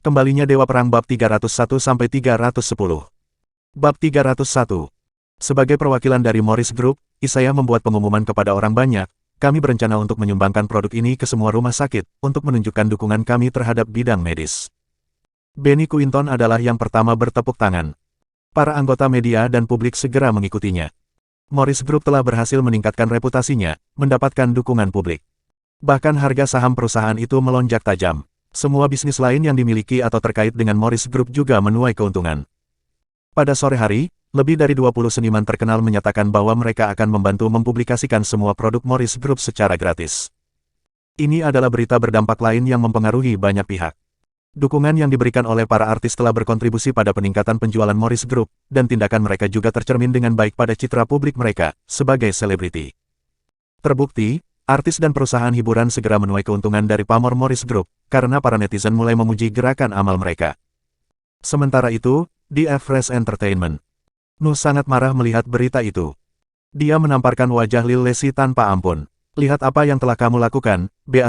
Kembalinya Dewa Perang Bab 301-310. Bab 301. Sebagai perwakilan dari Morris Group, Isaiah membuat pengumuman kepada orang banyak, kami berencana untuk menyumbangkan produk ini ke semua rumah sakit, untuk menunjukkan dukungan kami terhadap bidang medis. Benny Quinton adalah yang pertama bertepuk tangan. Para anggota media dan publik segera mengikutinya. Morris Group telah berhasil meningkatkan reputasinya, mendapatkan dukungan publik. Bahkan harga saham perusahaan itu melonjak tajam. Semua bisnis lain yang dimiliki atau terkait dengan Morris Group juga menuai keuntungan. Pada sore hari, lebih dari 20 seniman terkenal menyatakan bahwa mereka akan membantu mempublikasikan semua produk Morris Group secara gratis. Ini adalah berita berdampak lain yang mempengaruhi banyak pihak. Dukungan yang diberikan oleh para artis telah berkontribusi pada peningkatan penjualan Morris Group, dan tindakan mereka juga tercermin dengan baik pada citra publik mereka, sebagai selebriti. Terbukti, artis dan perusahaan hiburan segera menuai keuntungan dari pamor Morris Group, karena para netizen mulai memuji gerakan amal mereka. Sementara itu, di Everest Entertainment, Nu sangat marah melihat berita itu. Dia menamparkan wajah Lil Lesi tanpa ampun. Lihat apa yang telah kamu lakukan, B********.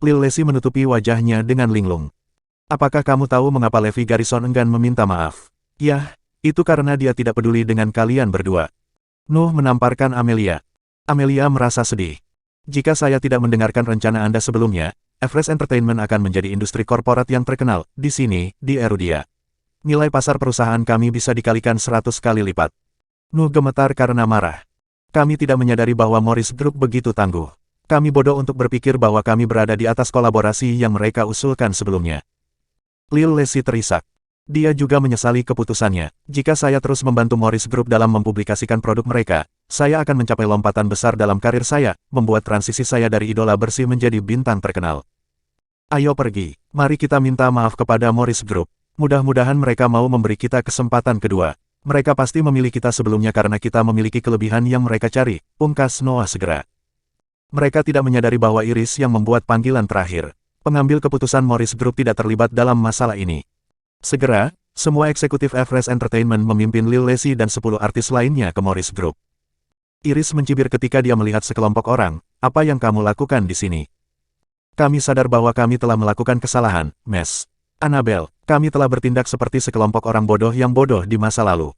Lil Lesi menutupi wajahnya dengan linglung. Apakah kamu tahu mengapa Levi Garrison enggan meminta maaf? Yah, itu karena dia tidak peduli dengan kalian berdua. Nuh menamparkan Amelia. Amelia merasa sedih. Jika saya tidak mendengarkan rencana Anda sebelumnya, Everest Entertainment akan menjadi industri korporat yang terkenal, di sini, di Erudia. Nilai pasar perusahaan kami bisa dikalikan 100 kali lipat. Nuh gemetar karena marah. Kami tidak menyadari bahwa Morris Group begitu tangguh. Kami bodoh untuk berpikir bahwa kami berada di atas kolaborasi yang mereka usulkan sebelumnya. Lil Lesi terisak. Dia juga menyesali keputusannya. Jika saya terus membantu Morris Group dalam mempublikasikan produk mereka, saya akan mencapai lompatan besar dalam karir saya, membuat transisi saya dari idola bersih menjadi bintang terkenal. Ayo pergi, mari kita minta maaf kepada Morris Group. Mudah-mudahan mereka mau memberi kita kesempatan kedua. Mereka pasti memilih kita sebelumnya karena kita memiliki kelebihan yang mereka cari, pungkas Noah segera. Mereka tidak menyadari bahwa Iris yang membuat panggilan terakhir. Pengambil keputusan Morris Group tidak terlibat dalam masalah ini. Segera, semua eksekutif Everest Entertainment memimpin Lil Lesi dan 10 artis lainnya ke Morris Group. Iris mencibir ketika dia melihat sekelompok orang, apa yang kamu lakukan di sini? Kami sadar bahwa kami telah melakukan kesalahan, Mes. Annabelle, kami telah bertindak seperti sekelompok orang bodoh yang bodoh di masa lalu.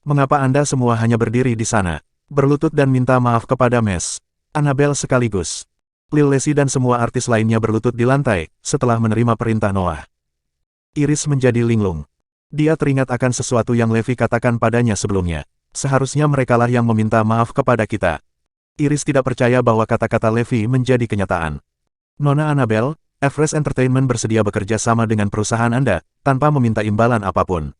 Mengapa Anda semua hanya berdiri di sana, berlutut dan minta maaf kepada Mes? Annabelle sekaligus. Lil Lesi dan semua artis lainnya berlutut di lantai, setelah menerima perintah Noah. Iris menjadi linglung. Dia teringat akan sesuatu yang Levi katakan padanya sebelumnya. Seharusnya merekalah yang meminta maaf kepada kita. Iris tidak percaya bahwa kata-kata Levi menjadi kenyataan. Nona Annabelle, Everest Entertainment bersedia bekerja sama dengan perusahaan Anda, tanpa meminta imbalan apapun.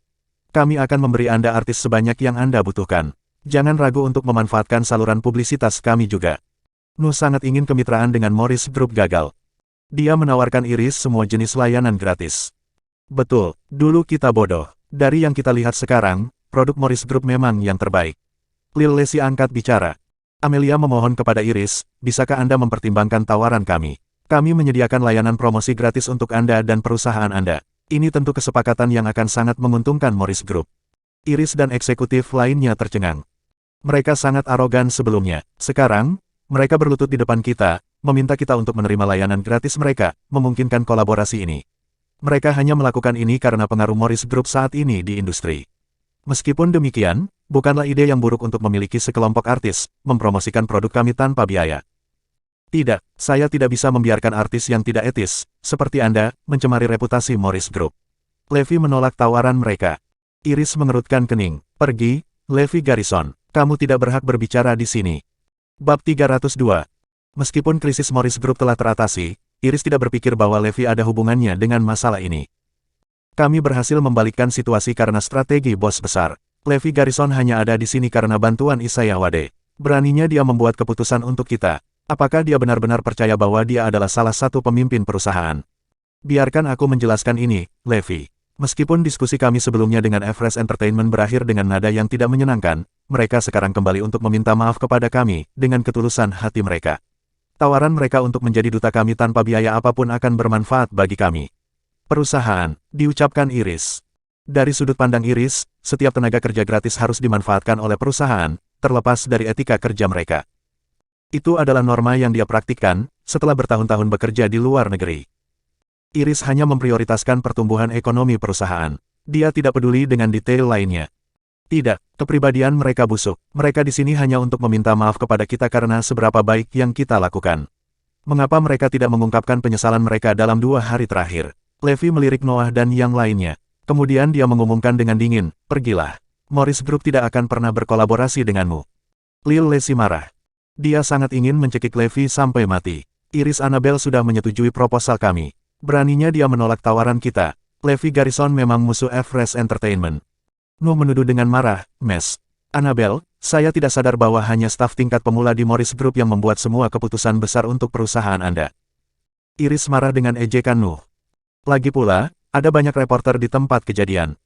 Kami akan memberi Anda artis sebanyak yang Anda butuhkan. Jangan ragu untuk memanfaatkan saluran publisitas kami juga. Nu sangat ingin kemitraan dengan Morris Group gagal. Dia menawarkan Iris semua jenis layanan gratis. Betul, dulu kita bodoh. Dari yang kita lihat sekarang, produk Morris Group memang yang terbaik. Lil Lesi angkat bicara. Amelia memohon kepada Iris, bisakah Anda mempertimbangkan tawaran kami? Kami menyediakan layanan promosi gratis untuk Anda dan perusahaan Anda. Ini tentu kesepakatan yang akan sangat menguntungkan Morris Group. Iris dan eksekutif lainnya tercengang. Mereka sangat arogan sebelumnya. Sekarang, mereka berlutut di depan kita, meminta kita untuk menerima layanan gratis mereka, memungkinkan kolaborasi ini. Mereka hanya melakukan ini karena pengaruh Morris Group saat ini di industri. Meskipun demikian, bukanlah ide yang buruk untuk memiliki sekelompok artis, mempromosikan produk kami tanpa biaya. Tidak, saya tidak bisa membiarkan artis yang tidak etis, seperti Anda, mencemari reputasi Morris Group. Levi menolak tawaran mereka. Iris mengerutkan kening. Pergi, Levi Garrison. Kamu tidak berhak berbicara di sini. Bab 302. Meskipun krisis Morris Group telah teratasi, Iris tidak berpikir bahwa Levi ada hubungannya dengan masalah ini. Kami berhasil membalikkan situasi karena strategi bos besar. Levi Garrison hanya ada di sini karena bantuan Isaiah Wade. Beraninya dia membuat keputusan untuk kita. Apakah dia benar-benar percaya bahwa dia adalah salah satu pemimpin perusahaan? Biarkan aku menjelaskan ini, Levi. Meskipun diskusi kami sebelumnya dengan Everest Entertainment berakhir dengan nada yang tidak menyenangkan, mereka sekarang kembali untuk meminta maaf kepada kami, dengan ketulusan hati mereka. Tawaran mereka untuk menjadi duta kami tanpa biaya apapun akan bermanfaat bagi kami. Perusahaan, diucapkan Iris. Dari sudut pandang Iris, setiap tenaga kerja gratis harus dimanfaatkan oleh perusahaan, terlepas dari etika kerja mereka. Itu adalah norma yang dia praktikkan, setelah bertahun-tahun bekerja di luar negeri. Iris hanya memprioritaskan pertumbuhan ekonomi perusahaan. Dia tidak peduli dengan detail lainnya. Tidak, kepribadian mereka busuk. Mereka di sini hanya untuk meminta maaf kepada kita karena seberapa baik yang kita lakukan. Mengapa mereka tidak mengungkapkan penyesalan mereka dalam 2 hari terakhir? Levi melirik Noah dan yang lainnya. Kemudian dia mengumumkan dengan dingin, pergilah. Morris Group tidak akan pernah berkolaborasi denganmu. Lil Lacey marah. Dia sangat ingin mencekik Levi sampai mati. Iris Annabel sudah menyetujui proposal kami. Beraninya dia menolak tawaran kita. Levi Garrison memang musuh F-Res Entertainment. Nuh menuduh dengan marah, Mes. Annabel, saya tidak sadar bahwa hanya staf tingkat pemula di Morris Group yang membuat semua keputusan besar untuk perusahaan Anda. Iris marah dengan ejekan Nuh. Lagi pula, ada banyak reporter di tempat kejadian.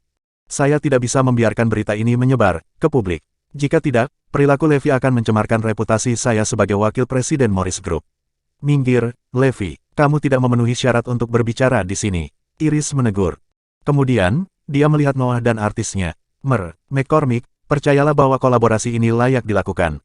Saya tidak bisa membiarkan berita ini menyebar ke publik. Jika tidak, perilaku Levi akan mencemarkan reputasi saya sebagai wakil presiden Morris Group. Minggir, Levi, kamu tidak memenuhi syarat untuk berbicara di sini. Iris menegur. Kemudian, dia melihat Noah dan artisnya. McCormick, percayalah bahwa kolaborasi ini layak dilakukan.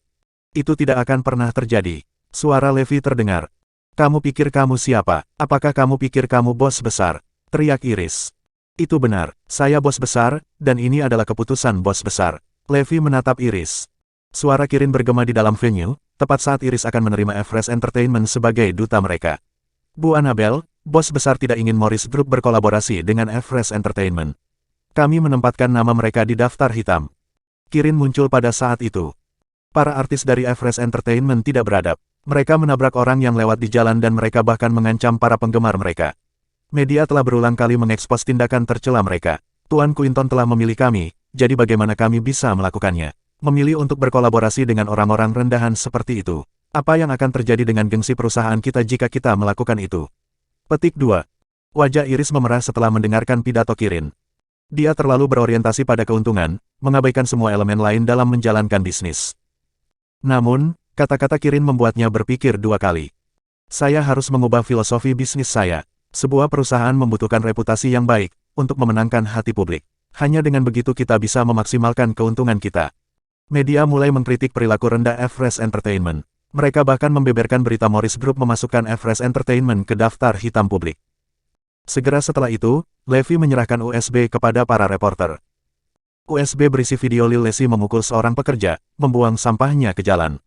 Itu tidak akan pernah terjadi. Suara Levi terdengar. Kamu pikir kamu siapa? Apakah kamu pikir kamu bos besar? Teriak Iris. Itu benar, saya bos besar, dan ini adalah keputusan bos besar. Levi menatap Iris. Suara Kirin bergema di dalam venue, tepat saat Iris akan menerima F-Res Entertainment sebagai duta mereka. Bu Annabel, bos besar tidak ingin Morris Group berkolaborasi dengan F-Res Entertainment. Kami menempatkan nama mereka di daftar hitam. Kirin muncul pada saat itu. Para artis dari F-Res Entertainment tidak beradab. Mereka menabrak orang yang lewat di jalan dan mereka bahkan mengancam para penggemar mereka. Media telah berulang kali mengekspos tindakan tercela mereka. Tuan Quinton telah memilih kami, jadi bagaimana kami bisa melakukannya? Memilih untuk berkolaborasi dengan orang-orang rendahan seperti itu. Apa yang akan terjadi dengan gengsi perusahaan kita jika kita melakukan itu? Petik 2. Wajah Iris memerah setelah mendengarkan pidato Kirin. Dia terlalu berorientasi pada keuntungan, mengabaikan semua elemen lain dalam menjalankan bisnis. Namun, kata-kata Kirin membuatnya berpikir 2 kali. Saya harus mengubah filosofi bisnis saya. Sebuah perusahaan membutuhkan reputasi yang baik untuk memenangkan hati publik. Hanya dengan begitu kita bisa memaksimalkan keuntungan kita. Media mulai mengkritik perilaku rendah F-Res Entertainment. Mereka bahkan membeberkan berita Morris Group memasukkan F-Res Entertainment ke daftar hitam publik. Segera setelah itu, Levi menyerahkan USB kepada para reporter. USB berisi video Lil Lacey memukul seorang pekerja, membuang sampahnya ke jalan.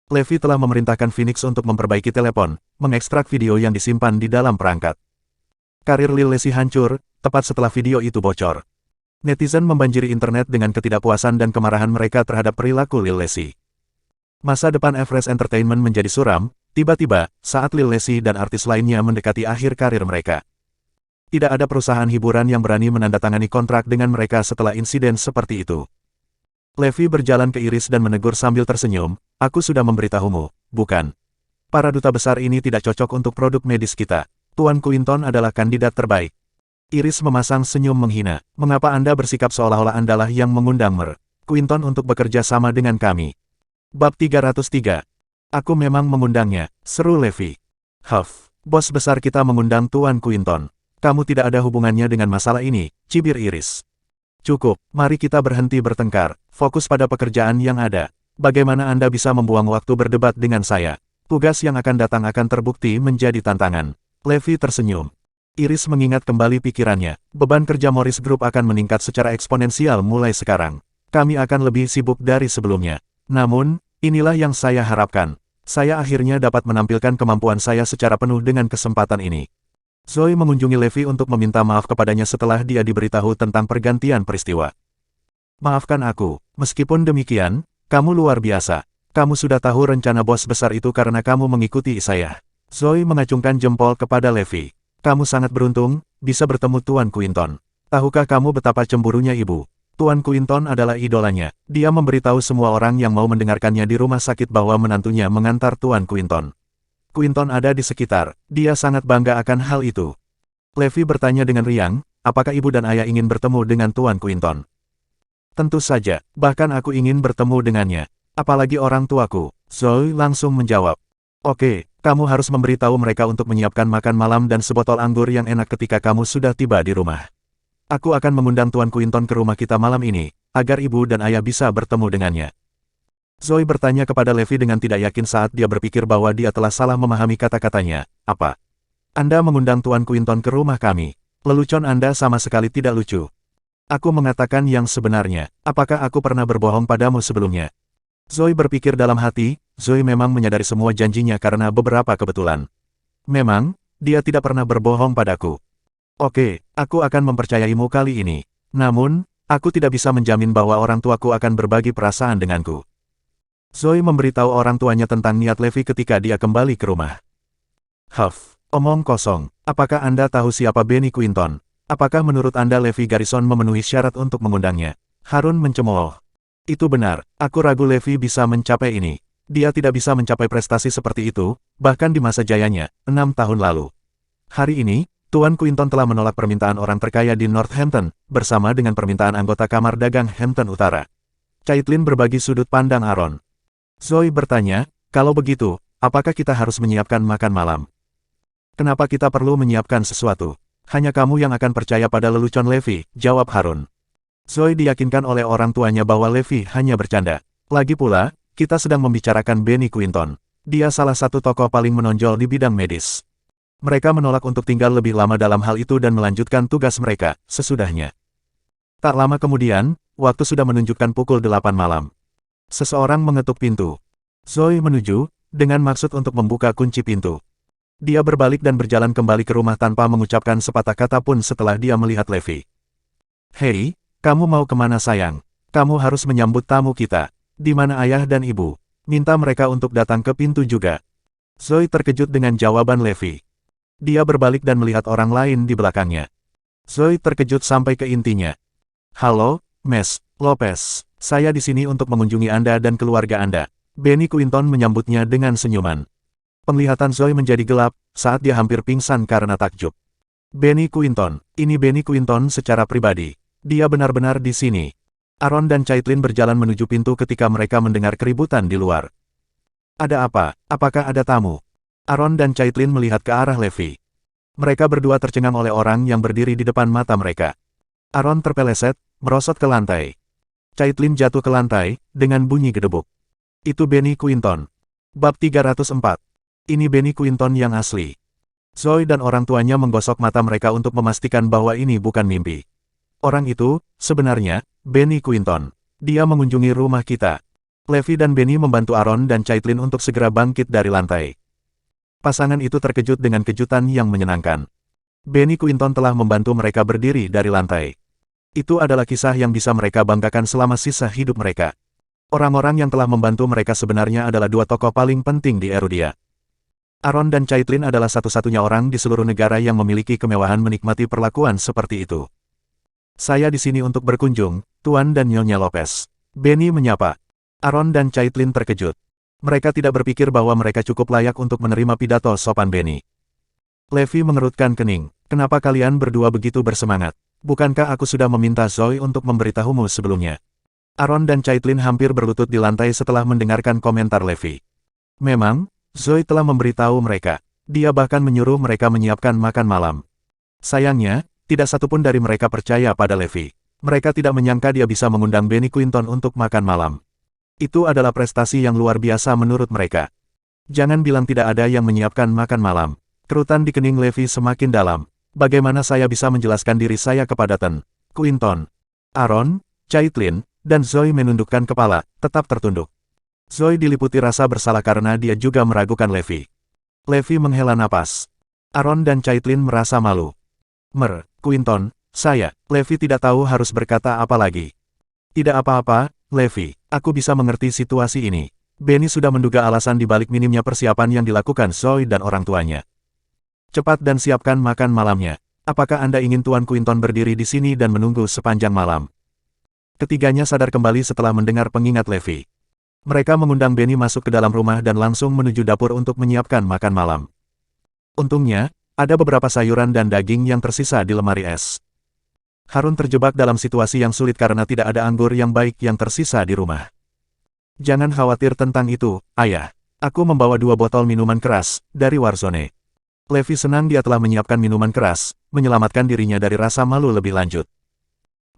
Levi telah memerintahkan Phoenix untuk memperbaiki telepon, mengekstrak video yang disimpan di dalam perangkat. Karir Lil Lacey hancur, tepat setelah video itu bocor. Netizen membanjiri internet dengan ketidakpuasan dan kemarahan mereka terhadap perilaku Lil Lacey. Masa depan F-Res Entertainment menjadi suram, tiba-tiba, saat Lil Lacey dan artis lainnya mendekati akhir karir mereka. Tidak ada perusahaan hiburan yang berani menandatangani kontrak dengan mereka setelah insiden seperti itu. Levi berjalan ke Iris dan menegur sambil tersenyum, aku sudah memberitahumu, bukan? Para duta besar ini tidak cocok untuk produk medis kita. Tuan Quinton adalah kandidat terbaik. Iris memasang senyum menghina. Mengapa Anda bersikap seolah-olah Andalah yang mengundang Quinton untuk bekerja sama dengan kami? Bab 303. Aku memang mengundangnya, seru Levi. Huff, bos besar kita mengundang Tuan Quinton. Kamu tidak ada hubungannya dengan masalah ini, cibir Iris. Cukup, mari kita berhenti bertengkar, fokus pada pekerjaan yang ada. Bagaimana Anda bisa membuang waktu berdebat dengan saya? Tugas yang akan datang akan terbukti menjadi tantangan. Levi tersenyum. Iris mengingat kembali pikirannya. Beban kerja Morris Group akan meningkat secara eksponensial mulai sekarang. Kami akan lebih sibuk dari sebelumnya. Namun, inilah yang saya harapkan. Saya akhirnya dapat menampilkan kemampuan saya secara penuh dengan kesempatan ini. Zoe mengunjungi Levi untuk meminta maaf kepadanya setelah dia diberitahu tentang pergantian peristiwa. Maafkan aku, meskipun demikian, kamu luar biasa. Kamu sudah tahu rencana bos besar itu karena kamu mengikuti saya. Zoe mengacungkan jempol kepada Levi. Kamu sangat beruntung, bisa bertemu Tuan Quinton. Tahukah kamu betapa cemburunya ibu? Tuan Quinton adalah idolanya. Dia memberitahu semua orang yang mau mendengarkannya di rumah sakit bahwa menantunya mengantar Tuan Quinton. Quinton ada di sekitar, dia sangat bangga akan hal itu. Levi bertanya dengan riang, apakah ibu dan ayah ingin bertemu dengan Tuan Quinton? Tentu saja, bahkan aku ingin bertemu dengannya. Apalagi orang tuaku. Zoe langsung menjawab. Oke, kamu harus memberitahu mereka untuk menyiapkan makan malam dan sebotol anggur yang enak ketika kamu sudah tiba di rumah. Aku akan mengundang Tuan Quinton ke rumah kita malam ini, agar ibu dan ayah bisa bertemu dengannya. Zoe bertanya kepada Levi dengan tidak yakin saat dia berpikir bahwa dia telah salah memahami kata-katanya. Apa? Anda mengundang Tuan Quinton ke rumah kami. Lelucon Anda sama sekali tidak lucu. Aku mengatakan yang sebenarnya. Apakah aku pernah berbohong padamu sebelumnya? Zoe berpikir dalam hati, Zoe memang menyadari semua janjinya karena beberapa kebetulan. Memang, dia tidak pernah berbohong padaku. Oke, aku akan mempercayaimu kali ini. Namun, aku tidak bisa menjamin bahwa orang tuaku akan berbagi perasaan denganku. Zoe memberitahu orang tuanya tentang niat Levi ketika dia kembali ke rumah. Huff, omong kosong. Apakah Anda tahu siapa Benny Quinton? Apakah menurut Anda Levi Garrison memenuhi syarat untuk mengundangnya? Harun mencemooh. Itu benar, aku ragu Levi bisa mencapai ini. Dia tidak bisa mencapai prestasi seperti itu, bahkan di masa jayanya, 6 tahun lalu. Hari ini, Tuan Quinton telah menolak permintaan orang terkaya di Northampton, bersama dengan permintaan anggota Kamar Dagang Hampton Utara. Caitlin berbagi sudut pandang Aaron. Zoe bertanya, kalau begitu, apakah kita harus menyiapkan makan malam? Kenapa kita perlu menyiapkan sesuatu? Hanya kamu yang akan percaya pada lelucon Levi, jawab Harun. Zoe diyakinkan oleh orang tuanya bahwa Levi hanya bercanda. Lagi pula, kita sedang membicarakan Benny Quinton. Dia salah satu tokoh paling menonjol di bidang medis. Mereka menolak untuk tinggal lebih lama dalam hal itu dan melanjutkan tugas mereka, sesudahnya. Tak lama kemudian, waktu sudah menunjukkan pukul 8 malam. Seseorang mengetuk pintu. Zoe menuju, dengan maksud untuk membuka kunci pintu. Dia berbalik dan berjalan kembali ke rumah tanpa mengucapkan sepatah kata pun setelah dia melihat Levi. Hei, kamu mau kemana sayang? Kamu harus menyambut tamu kita. Di mana ayah dan ibu? Minta mereka untuk datang ke pintu juga. Zoe terkejut dengan jawaban Levi. Dia berbalik dan melihat orang lain di belakangnya. Zoe terkejut sampai ke intinya. Halo, Miss Lopez. Saya di sini untuk mengunjungi Anda dan keluarga Anda. Benny Quinton menyambutnya dengan senyuman. Penglihatan Zoe menjadi gelap, saat dia hampir pingsan karena takjub. Benny Quinton, ini Benny Quinton secara pribadi. Dia benar-benar di sini. Aaron dan Caitlin berjalan menuju pintu ketika mereka mendengar keributan di luar. Ada apa? Apakah ada tamu? Aaron dan Caitlin melihat ke arah Levi. Mereka berdua tercengang oleh orang yang berdiri di depan mata mereka. Aaron terpeleset, merosot ke lantai. Caitlin jatuh ke lantai, dengan bunyi gedebuk. Itu Benny Quinton. Bab 304. Ini Benny Quinton yang asli. Zoe dan orang tuanya menggosok mata mereka untuk memastikan bahwa ini bukan mimpi. Orang itu, sebenarnya, Benny Quinton. Dia mengunjungi rumah kita. Levi dan Benny membantu Aaron dan Caitlin untuk segera bangkit dari lantai. Pasangan itu terkejut dengan kejutan yang menyenangkan. Benny Quinton telah membantu mereka berdiri dari lantai. Itu adalah kisah yang bisa mereka banggakan selama sisa hidup mereka. Orang-orang yang telah membantu mereka sebenarnya adalah dua tokoh paling penting di Erudia. Aaron dan Caitlin adalah satu-satunya orang di seluruh negara yang memiliki kemewahan menikmati perlakuan seperti itu. Saya di sini untuk berkunjung, Tuan dan Nyonya Lopez. Benny menyapa. Aaron dan Caitlin terkejut. Mereka tidak berpikir bahwa mereka cukup layak untuk menerima pidato sopan Benny. Levi mengerutkan kening. Kenapa kalian berdua begitu bersemangat? Bukankah aku sudah meminta Zoe untuk memberitahumu sebelumnya? Aaron dan Caitlin hampir berlutut di lantai setelah mendengarkan komentar Levi. Memang, Zoe telah memberitahu mereka. Dia bahkan menyuruh mereka menyiapkan makan malam. Sayangnya, tidak satupun dari mereka percaya pada Levi. Mereka tidak menyangka dia bisa mengundang Benny Quinton untuk makan malam. Itu adalah prestasi yang luar biasa menurut mereka. Jangan bilang tidak ada yang menyiapkan makan malam. Kerutan di kening Levi semakin dalam. Bagaimana saya bisa menjelaskan diri saya kepada Ten Quinton? Aaron, Caitlin, dan Zoe menundukkan kepala, tetap tertunduk. Zoe diliputi rasa bersalah karena dia juga meragukan Levi. Levi menghela napas. Aaron dan Caitlin merasa malu. Quinton, Levi tidak tahu harus berkata apa lagi. Tidak apa-apa, Levi, aku bisa mengerti situasi ini. Benny sudah menduga alasan di balik minimnya persiapan yang dilakukan Zoe dan orang tuanya. Cepat dan siapkan makan malamnya. Apakah Anda ingin Tuan Quinton berdiri di sini dan menunggu sepanjang malam? Ketiganya sadar kembali setelah mendengar pengingat Levi. Mereka mengundang Benny masuk ke dalam rumah dan langsung menuju dapur untuk menyiapkan makan malam. Untungnya, ada beberapa sayuran dan daging yang tersisa di lemari es. Harun terjebak dalam situasi yang sulit karena tidak ada anggur yang baik yang tersisa di rumah. Jangan khawatir tentang itu, ayah. Aku membawa 2 botol minuman keras, dari Warzone. Levi senang dia telah menyiapkan minuman keras, menyelamatkan dirinya dari rasa malu lebih lanjut.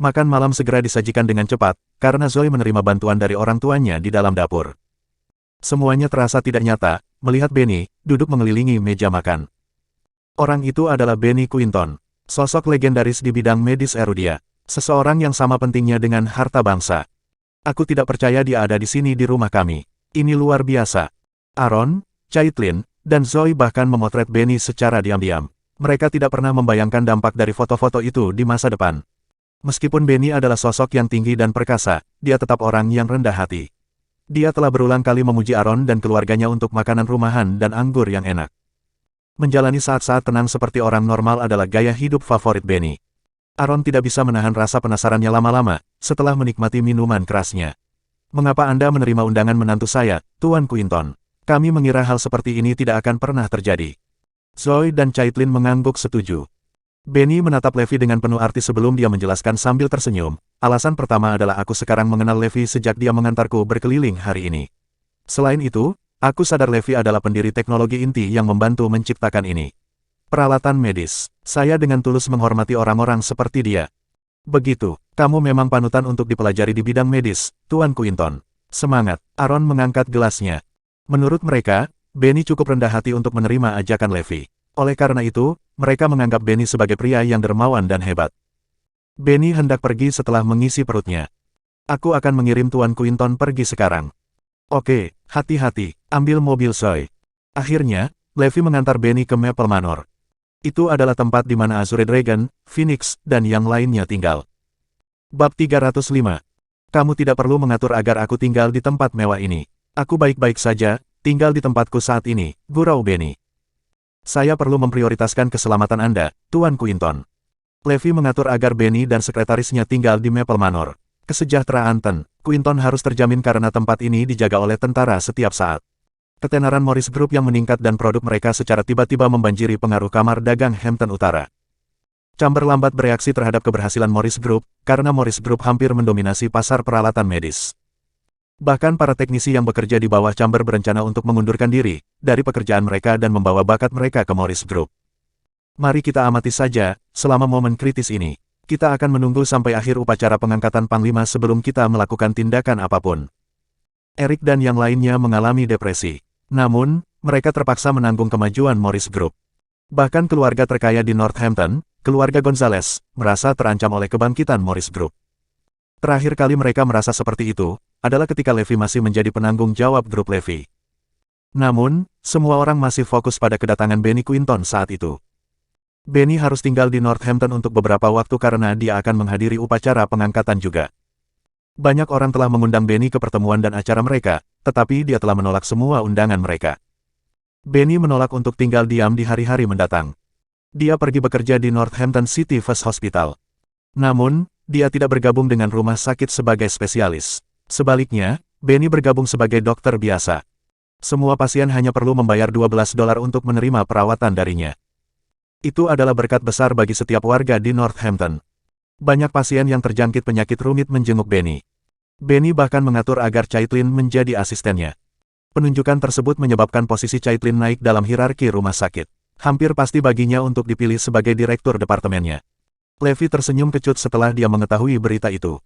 Makan malam segera disajikan dengan cepat, karena Zoe menerima bantuan dari orang tuanya di dalam dapur. Semuanya terasa tidak nyata, melihat Benny, duduk mengelilingi meja makan. Orang itu adalah Benny Quinton, sosok legendaris di bidang medis Erudia. Seseorang yang sama pentingnya dengan harta bangsa. Aku tidak percaya dia ada di sini di rumah kami. Ini luar biasa. Aaron, Caitlin, dan Zoe bahkan memotret Benny secara diam-diam. Mereka tidak pernah membayangkan dampak dari foto-foto itu di masa depan. Meskipun Benny adalah sosok yang tinggi dan perkasa, dia tetap orang yang rendah hati. Dia telah berulang kali memuji Aaron dan keluarganya untuk makanan rumahan dan anggur yang enak. Menjalani saat-saat tenang seperti orang normal adalah gaya hidup favorit Benny. Aaron tidak bisa menahan rasa penasarannya lama-lama, setelah menikmati minuman kerasnya. Mengapa Anda menerima undangan menantu saya, Tuan Quinton? Kami mengira hal seperti ini tidak akan pernah terjadi. Zoe dan Caitlin mengangguk setuju. Benny menatap Levi dengan penuh arti sebelum dia menjelaskan sambil tersenyum. Alasan pertama adalah aku sekarang mengenal Levi sejak dia mengantarku berkeliling hari ini. Selain itu, aku sadar Levi adalah pendiri teknologi inti yang membantu menciptakan ini. Peralatan medis. Saya dengan tulus menghormati orang-orang seperti dia. Begitu, kamu memang panutan untuk dipelajari di bidang medis, Tuan Quinton. Semangat, Aaron mengangkat gelasnya. Menurut mereka, Benny cukup rendah hati untuk menerima ajakan Levi. Oleh karena itu, mereka menganggap Benny sebagai pria yang dermawan dan hebat. Benny hendak pergi setelah mengisi perutnya. Aku akan mengirim Tuan Quinton pergi sekarang. Oke, hati-hati, ambil mobil Zoe. Akhirnya, Levi mengantar Benny ke Maple Manor. Itu adalah tempat di mana Azure Dragon, Phoenix, dan yang lainnya tinggal. Bab 305. Kamu tidak perlu mengatur agar aku tinggal di tempat mewah ini. Aku baik-baik saja, tinggal di tempatku saat ini, gurau Benny. Saya perlu memprioritaskan keselamatan Anda, Tuan Quinton. Levi mengatur agar Benny dan sekretarisnya tinggal di Maple Manor. Kesejahteraan Quinton harus terjamin karena tempat ini dijaga oleh tentara setiap saat. Ketenaran Morris Group yang meningkat dan produk mereka secara tiba-tiba membanjiri pengaruh kamar dagang Hampton Utara. Chamber lambat bereaksi terhadap keberhasilan Morris Group, karena Morris Group hampir mendominasi pasar peralatan medis. Bahkan para teknisi yang bekerja di bawah Chamber berencana untuk mengundurkan diri dari pekerjaan mereka dan membawa bakat mereka ke Morris Group. Mari kita amati saja, selama momen kritis ini. Kita akan menunggu sampai akhir upacara pengangkatan Panglima sebelum kita melakukan tindakan apapun. Eric dan yang lainnya mengalami depresi. Namun, mereka terpaksa menanggung kemajuan Morris Group. Bahkan keluarga terkaya di Northampton, keluarga Gonzales, merasa terancam oleh kebangkitan Morris Group. Terakhir kali mereka merasa seperti itu, adalah ketika Levi masih menjadi penanggung jawab grup Levi. Namun, semua orang masih fokus pada kedatangan Benny Quinton saat itu. Benny harus tinggal di Northampton untuk beberapa waktu karena dia akan menghadiri upacara pengangkatan juga. Banyak orang telah mengundang Benny ke pertemuan dan acara mereka, tetapi dia telah menolak semua undangan mereka. Benny menolak untuk tinggal diam di hari-hari mendatang. Dia pergi bekerja di Northampton City First Hospital. Namun, dia tidak bergabung dengan rumah sakit sebagai spesialis. Sebaliknya, Benny bergabung sebagai dokter biasa. Semua pasien hanya perlu membayar $12 untuk menerima perawatan darinya. Itu adalah berkat besar bagi setiap warga di Northampton. Banyak pasien yang terjangkit penyakit rumit menjenguk Benny. Benny bahkan mengatur agar Caitlin menjadi asistennya. Penunjukan tersebut menyebabkan posisi Caitlin naik dalam hierarki rumah sakit. Hampir pasti baginya untuk dipilih sebagai direktur departemennya. Levi tersenyum kecut setelah dia mengetahui berita itu.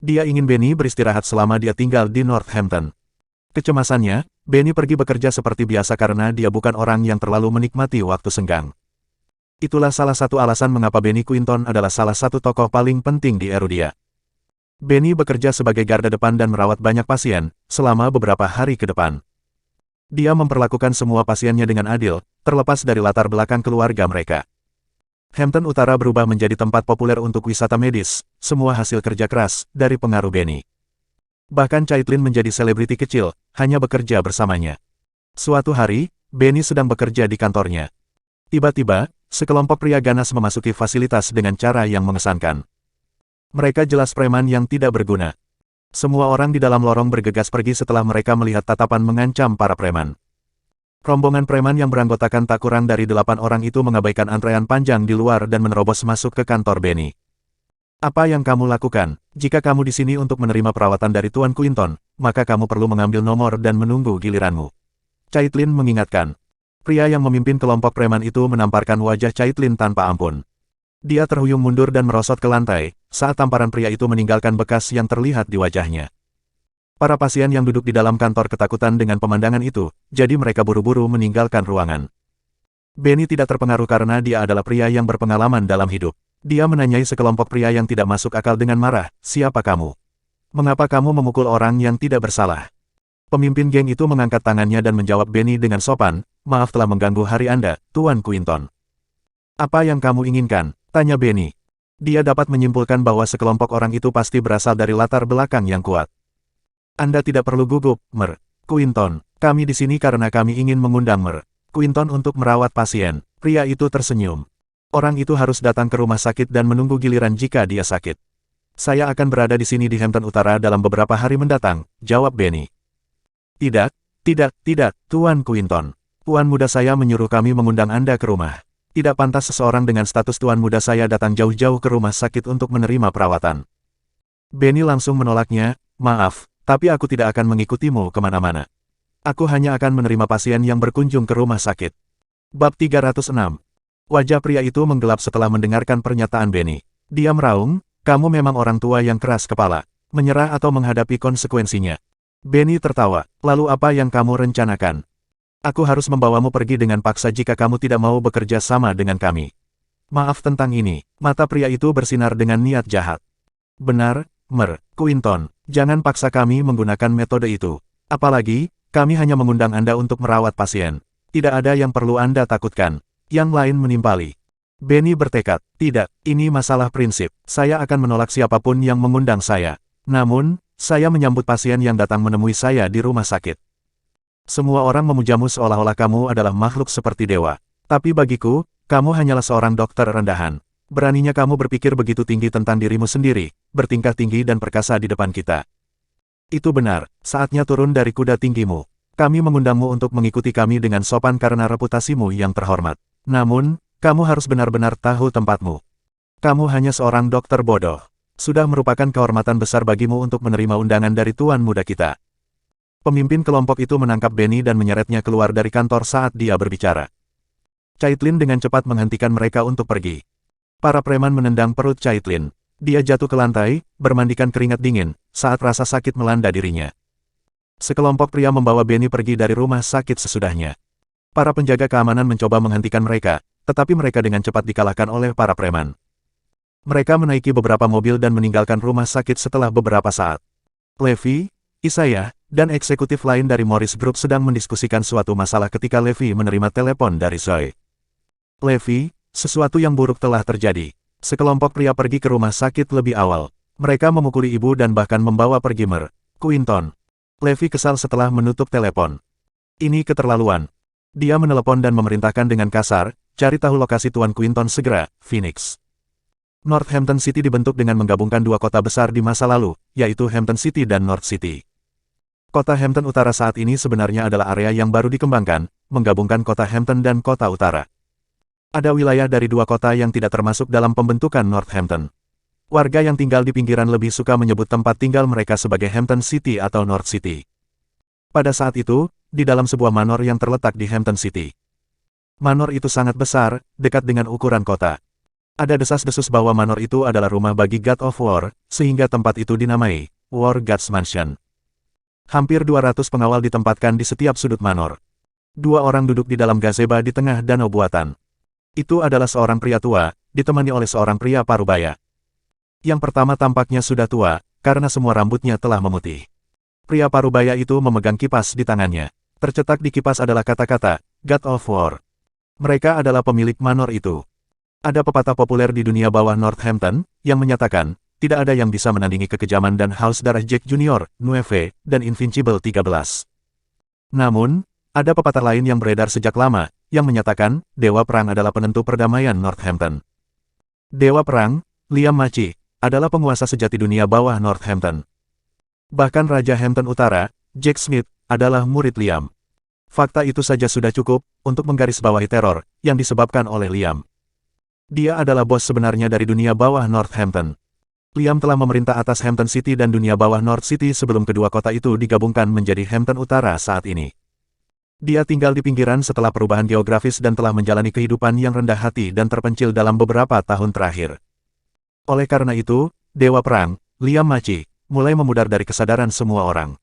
Dia ingin Benny beristirahat selama dia tinggal di Northampton. Kecemasannya, Benny pergi bekerja seperti biasa karena dia bukan orang yang terlalu menikmati waktu senggang. Itulah salah satu alasan mengapa Benny Quinton adalah salah satu tokoh paling penting di Erudia. Benny bekerja sebagai garda depan dan merawat banyak pasien, selama beberapa hari ke depan. Dia memperlakukan semua pasiennya dengan adil, terlepas dari latar belakang keluarga mereka. Hampton Utara berubah menjadi tempat populer untuk wisata medis, semua hasil kerja keras, dari pengaruh Benny. Bahkan Caitlin menjadi selebriti kecil, hanya bekerja bersamanya. Suatu hari, Benny sedang bekerja di kantornya. Tiba-tiba, sekelompok pria ganas memasuki fasilitas dengan cara yang mengesankan. Mereka jelas preman yang tidak berguna. Semua orang di dalam lorong bergegas pergi setelah mereka melihat tatapan mengancam para preman. Rombongan preman yang beranggotakan tak kurang dari 8 orang itu mengabaikan antrean panjang di luar dan menerobos masuk ke kantor Benny. Apa yang kamu lakukan? Jika kamu di sini untuk menerima perawatan dari Tuan Quinton, maka kamu perlu mengambil nomor dan menunggu giliranmu. Caitlin mengingatkan. Pria yang memimpin kelompok preman itu menamparkan wajah Caitlin tanpa ampun. Dia terhuyung mundur dan merosot ke lantai, saat tamparan pria itu meninggalkan bekas yang terlihat di wajahnya. Para pasien yang duduk di dalam kantor ketakutan dengan pemandangan itu, jadi mereka buru-buru meninggalkan ruangan. Benny tidak terpengaruh karena dia adalah pria yang berpengalaman dalam hidup. Dia menanyai sekelompok pria yang tidak masuk akal dengan marah, "Siapa kamu? Mengapa kamu memukul orang yang tidak bersalah?" Pemimpin geng itu mengangkat tangannya dan menjawab Benny dengan sopan, "Maaf telah mengganggu hari Anda, Tuan Quinton." "Apa yang kamu inginkan?" tanya Benny. Dia dapat menyimpulkan bahwa sekelompok orang itu pasti berasal dari latar belakang yang kuat. "Anda tidak perlu gugup, Mer. Quinton, kami di sini karena kami ingin mengundang Mer. Quinton untuk merawat pasien." Pria itu tersenyum. "Orang itu harus datang ke rumah sakit dan menunggu giliran jika dia sakit. Saya akan berada di sini di Hampton Utara dalam beberapa hari mendatang," jawab Benny. "Tidak, tidak, Tuan Quinton. Tuan muda saya menyuruh kami mengundang Anda ke rumah. Tidak pantas seseorang dengan status tuan muda saya datang jauh-jauh ke rumah sakit untuk menerima perawatan." Benny langsung menolaknya, "Maaf, tapi aku tidak akan mengikutimu kemana-mana. Aku hanya akan menerima pasien yang berkunjung ke rumah sakit." Bab 306. Wajah pria itu menggelap setelah mendengarkan pernyataan Benny. Dia meraung, "Kamu memang orang tua yang keras kepala. Menyerah atau menghadapi konsekuensinya." Benny tertawa, "Lalu apa yang kamu rencanakan?" "Aku harus membawamu pergi dengan paksa jika kamu tidak mau bekerja sama dengan kami." "Maaf tentang ini." Mata pria itu bersinar dengan niat jahat. "Benar, Mer. Quinton, jangan paksa kami menggunakan metode itu. Apalagi, kami hanya mengundang Anda untuk merawat pasien. Tidak ada yang perlu Anda takutkan." Yang lain menimpali. Benny bertekad, "Tidak, ini masalah prinsip. Saya akan menolak siapapun yang mengundang saya. Namun, saya menyambut pasien yang datang menemui saya di rumah sakit. Semua orang memujamu seolah-olah kamu adalah makhluk seperti dewa. Tapi bagiku, kamu hanyalah seorang dokter rendahan. Beraninya kamu berpikir begitu tinggi tentang dirimu sendiri, bertingkah tinggi dan perkasa di depan kita. Itu benar, saatnya turun dari kuda tinggimu. Kami mengundangmu untuk mengikuti kami dengan sopan karena reputasimu yang terhormat. Namun, kamu harus benar-benar tahu tempatmu. Kamu hanya seorang dokter bodoh. Sudah merupakan kehormatan besar bagimu untuk menerima undangan dari tuan muda kita." Pemimpin kelompok itu menangkap Benny dan menyeretnya keluar dari kantor saat dia berbicara. Caitlin dengan cepat menghentikan mereka untuk pergi. Para preman menendang perut Caitlin. Dia jatuh ke lantai, bermandikan keringat dingin, saat rasa sakit melanda dirinya. Sekelompok pria membawa Benny pergi dari rumah sakit sesudahnya. Para penjaga keamanan mencoba menghentikan mereka, tetapi mereka dengan cepat dikalahkan oleh para preman. Mereka menaiki beberapa mobil dan meninggalkan rumah sakit setelah beberapa saat. Levi, Isaiah, dan eksekutif lain dari Morris Group sedang mendiskusikan suatu masalah ketika Levi menerima telepon dari Zoe. "Levi, sesuatu yang buruk telah terjadi. Sekelompok pria pergi ke rumah sakit lebih awal. Mereka memukuli ibu dan bahkan membawa pergi Mer. Quinton." Levi kesal setelah menutup telepon. "Ini keterlaluan." Dia menelepon dan memerintahkan dengan kasar, "Cari tahu lokasi Tuan Quinton segera, Phoenix." Northampton City dibentuk dengan menggabungkan dua kota besar di masa lalu, yaitu Hampton City dan North City. Kota Hampton Utara saat ini sebenarnya adalah area yang baru dikembangkan, menggabungkan kota Hampton dan kota utara. Ada wilayah dari dua kota yang tidak termasuk dalam pembentukan Northampton. Warga yang tinggal di pinggiran lebih suka menyebut tempat tinggal mereka sebagai Hampton City atau North City. Pada saat itu, di dalam sebuah manor yang terletak di Hampton City. Manor itu sangat besar, dekat dengan ukuran kota. Ada desas-desus bahwa manor itu adalah rumah bagi God of War, sehingga tempat itu dinamai War God's Mansion. Hampir 200 pengawal ditempatkan di setiap sudut manor. Dua orang duduk di dalam gazebo di tengah danau buatan. Itu adalah seorang pria tua, ditemani oleh seorang pria parubaya. Yang pertama tampaknya sudah tua, karena semua rambutnya telah memutih. Pria parubaya itu memegang kipas di tangannya. Tercetak di kipas adalah kata-kata, God of War. Mereka adalah pemilik manor itu. Ada pepatah populer di dunia bawah Northampton, yang menyatakan, tidak ada yang bisa menandingi kekejaman dan haus darah Jack Junior, Nueve, dan Invincible 13. Namun, ada pepatah lain yang beredar sejak lama, yang menyatakan, Dewa Perang adalah penentu perdamaian Northampton. Dewa Perang, Liam Maci, adalah penguasa sejati dunia bawah Northampton. Bahkan Raja Hampton Utara, Jack Smith, adalah murid Liam. Fakta itu saja sudah cukup, untuk menggarisbawahi teror, yang disebabkan oleh Liam. Dia adalah bos sebenarnya dari dunia bawah Northampton. Liam telah memerintah atas Hampton City dan dunia bawah North City sebelum kedua kota itu digabungkan menjadi Hampton Utara saat ini. Dia tinggal di pinggiran setelah perubahan geografis dan telah menjalani kehidupan yang rendah hati dan terpencil dalam beberapa tahun terakhir. Oleh karena itu, Dewa Perang, Liam Maci, mulai memudar dari kesadaran semua orang.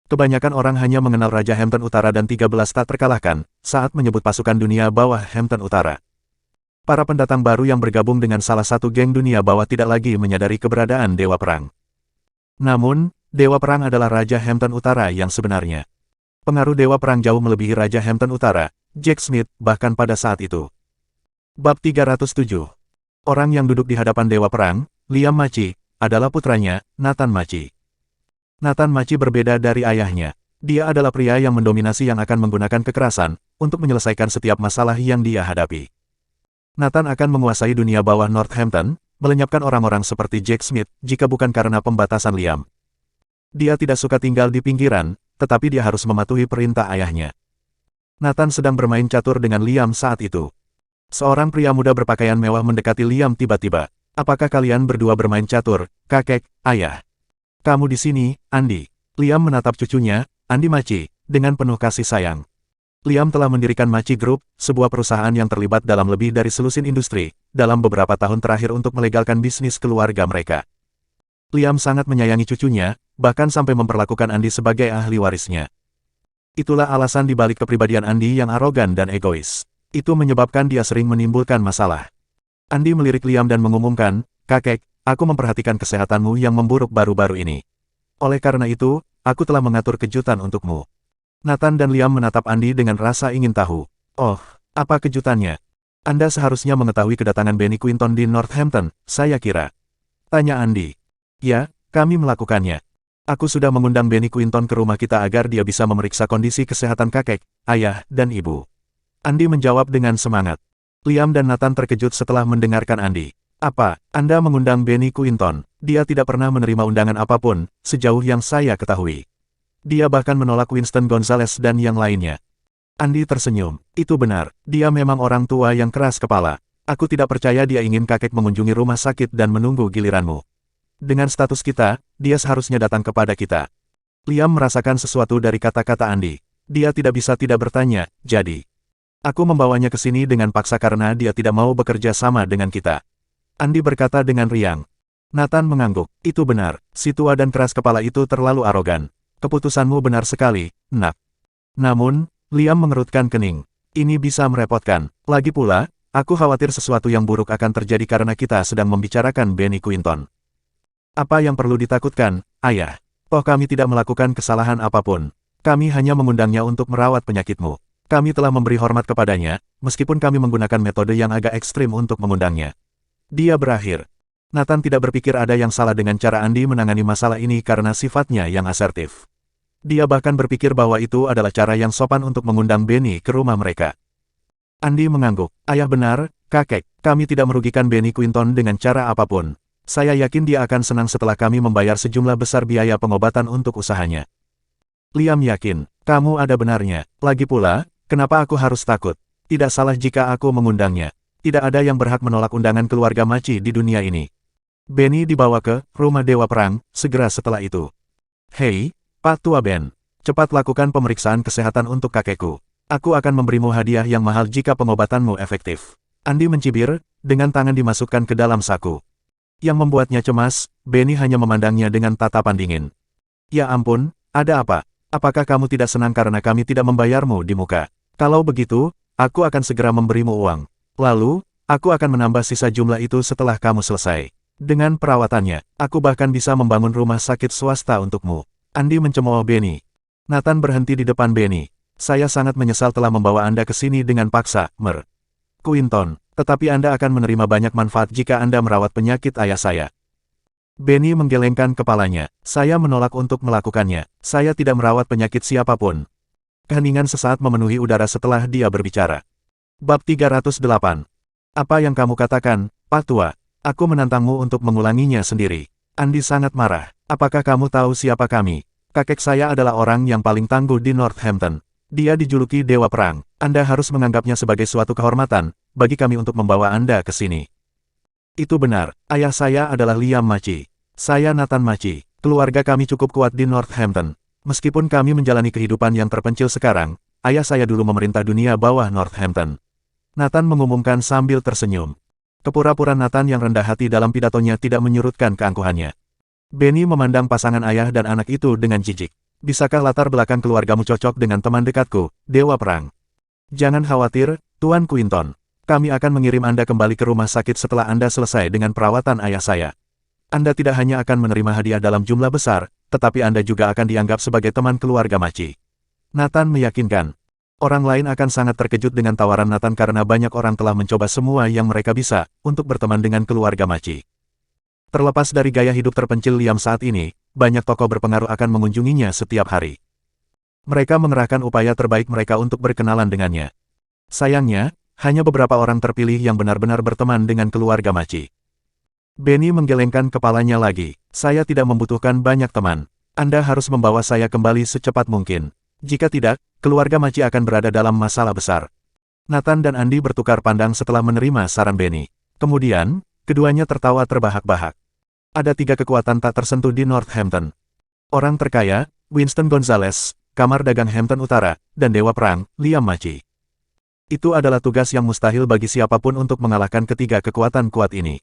Kebanyakan orang hanya mengenal Raja Hampton Utara dan 13 tak terkalahkan saat menyebut pasukan dunia bawah Hampton Utara. Para pendatang baru yang bergabung dengan salah satu geng dunia bawah tidak lagi menyadari keberadaan Dewa Perang. Namun, Dewa Perang adalah Raja Hampton Utara yang sebenarnya. Pengaruh Dewa Perang jauh melebihi Raja Hampton Utara, Jack Smith, bahkan pada saat itu. Bab 307. Orang yang duduk di hadapan Dewa Perang, Liam Maci, adalah putranya, Nathan Maci. Nathan Maci berbeda dari ayahnya. Dia adalah pria yang mendominasi yang akan menggunakan kekerasan untuk menyelesaikan setiap masalah yang dia hadapi. Nathan akan menguasai dunia bawah Northampton, melenyapkan orang-orang seperti Jack Smith jika bukan karena pembatasan Liam. Dia tidak suka tinggal di pinggiran, tetapi dia harus mematuhi perintah ayahnya. Nathan sedang bermain catur dengan Liam saat itu. Seorang pria muda berpakaian mewah mendekati Liam tiba-tiba. Apakah kalian berdua bermain catur, kakek, ayah? Kamu di sini, Andy. Liam menatap cucunya, Andy Maci, dengan penuh kasih sayang. Liam telah mendirikan Maci Group, sebuah perusahaan yang terlibat dalam lebih dari selusin industri, dalam beberapa tahun terakhir untuk melegalkan bisnis keluarga mereka. Liam sangat menyayangi cucunya, bahkan sampai memperlakukan Andy sebagai ahli warisnya. Itulah alasan dibalik kepribadian Andy yang arogan dan egois. Itu menyebabkan dia sering menimbulkan masalah. Andy melirik Liam dan mengumumkan, kakek, aku memperhatikan kesehatanmu yang memburuk baru-baru ini. Oleh karena itu, aku telah mengatur kejutan untukmu. Nathan dan Liam menatap Andy dengan rasa ingin tahu. Oh, apa kejutannya? Anda seharusnya mengetahui kedatangan Benny Quinton di Northampton, saya kira. Tanya Andy. Ya, kami melakukannya. Aku sudah mengundang Benny Quinton ke rumah kita agar dia bisa memeriksa kondisi kesehatan kakek, ayah, dan ibu. Andy menjawab dengan semangat. Liam dan Nathan terkejut setelah mendengarkan Andy. Apa, Anda mengundang Benny Quinton? Dia tidak pernah menerima undangan apapun, sejauh yang saya ketahui. Dia bahkan menolak Winston Gonzales dan yang lainnya. Andy tersenyum. Itu benar, dia memang orang tua yang keras kepala. Aku tidak percaya dia ingin kakek mengunjungi rumah sakit dan menunggu giliranmu. Dengan status kita, dia seharusnya datang kepada kita. Liam merasakan sesuatu dari kata-kata Andy. Dia tidak bisa tidak bertanya, jadi. Aku membawanya ke sini dengan paksa karena dia tidak mau bekerja sama dengan kita. Andy berkata dengan riang. Nathan mengangguk. Itu benar, si tua dan keras kepala itu terlalu arogan. Keputusanmu benar sekali, nak. Namun, Liam mengerutkan kening. Ini bisa merepotkan. Lagi pula, aku khawatir sesuatu yang buruk akan terjadi karena kita sedang membicarakan Benny Quinton. Apa yang perlu ditakutkan, ayah? Toh kami tidak melakukan kesalahan apapun. Kami hanya mengundangnya untuk merawat penyakitmu. Kami telah memberi hormat kepadanya, meskipun kami menggunakan metode yang agak ekstrim untuk mengundangnya. Dia berakhir. Nathan tidak berpikir ada yang salah dengan cara Andy menangani masalah ini karena sifatnya yang asertif. Dia bahkan berpikir bahwa itu adalah cara yang sopan untuk mengundang Benny ke rumah mereka. Andy mengangguk. Ayah benar, kakek, kami tidak merugikan Benny Quinton dengan cara apapun. Saya yakin dia akan senang setelah kami membayar sejumlah besar biaya pengobatan untuk usahanya. Liam yakin, kamu ada benarnya. Lagi pula, kenapa aku harus takut? Tidak salah jika aku mengundangnya. Tidak ada yang berhak menolak undangan keluarga Maci di dunia ini. Benny dibawa ke rumah Dewa Perang, segera setelah itu. Hei, Pak Tua Ben. Cepat lakukan pemeriksaan kesehatan untuk kakekku. Aku akan memberimu hadiah yang mahal jika pengobatanmu efektif. Andy mencibir, dengan tangan dimasukkan ke dalam saku. Yang membuatnya cemas, Benny hanya memandangnya dengan tatapan dingin. Ya ampun, ada apa? Apakah kamu tidak senang karena kami tidak membayarmu di muka? Kalau begitu, aku akan segera memberimu uang. Lalu, aku akan menambah sisa jumlah itu setelah kamu selesai. Dengan perawatannya, aku bahkan bisa membangun rumah sakit swasta untukmu. Andy mencemooh Benny. Nathan berhenti di depan Benny. Saya sangat menyesal telah membawa Anda ke sini dengan paksa, Mer. Quinton, tetapi Anda akan menerima banyak manfaat jika Anda merawat penyakit ayah saya. Benny menggelengkan kepalanya. Saya menolak untuk melakukannya. Saya tidak merawat penyakit siapapun. Keheningan sesaat memenuhi udara setelah dia berbicara. Bab 308. Apa yang kamu katakan, Pak Tua? Aku menantangmu untuk mengulanginya sendiri. Andy sangat marah. Apakah kamu tahu siapa kami? Kakek saya adalah orang yang paling tangguh di Northampton. Dia dijuluki Dewa Perang. Anda harus menganggapnya sebagai suatu kehormatan bagi kami untuk membawa Anda ke sini. Itu benar, ayah saya adalah Liam Maci. Saya Nathan Maci. Keluarga kami cukup kuat di Northampton. Meskipun kami menjalani kehidupan yang terpencil sekarang, ayah saya dulu memerintah dunia bawah Northampton. Nathan mengumumkan sambil tersenyum. Kepura-puraan Nathan yang rendah hati dalam pidatonya tidak menyurutkan keangkuhannya. Benny memandang pasangan ayah dan anak itu dengan jijik. Bisakah latar belakang keluargamu cocok dengan teman dekatku, Dewa Perang? Jangan khawatir, Tuan Quinton. Kami akan mengirim Anda kembali ke rumah sakit setelah Anda selesai dengan perawatan ayah saya. Anda tidak hanya akan menerima hadiah dalam jumlah besar, tetapi Anda juga akan dianggap sebagai teman keluarga Maci. Nathan meyakinkan. Orang lain akan sangat terkejut dengan tawaran Nathan karena banyak orang telah mencoba semua yang mereka bisa untuk berteman dengan keluarga Maci. Terlepas dari gaya hidup terpencil Liam saat ini, banyak tokoh berpengaruh akan mengunjunginya setiap hari. Mereka mengerahkan upaya terbaik mereka untuk berkenalan dengannya. Sayangnya, hanya beberapa orang terpilih yang benar-benar berteman dengan keluarga Maci. Benny menggelengkan kepalanya lagi. Saya tidak membutuhkan banyak teman. Anda harus membawa saya kembali secepat mungkin. Jika tidak, keluarga Maci akan berada dalam masalah besar. Nathan dan Andy bertukar pandang setelah menerima saran Benny. Kemudian, keduanya tertawa terbahak-bahak. Ada 3 kekuatan tak tersentuh di Northampton. Orang terkaya, Winston Gonzales, Kamar Dagang Hampton Utara, dan Dewa Perang, Liam Maci. Itu adalah tugas yang mustahil bagi siapapun untuk mengalahkan ketiga kekuatan kuat ini.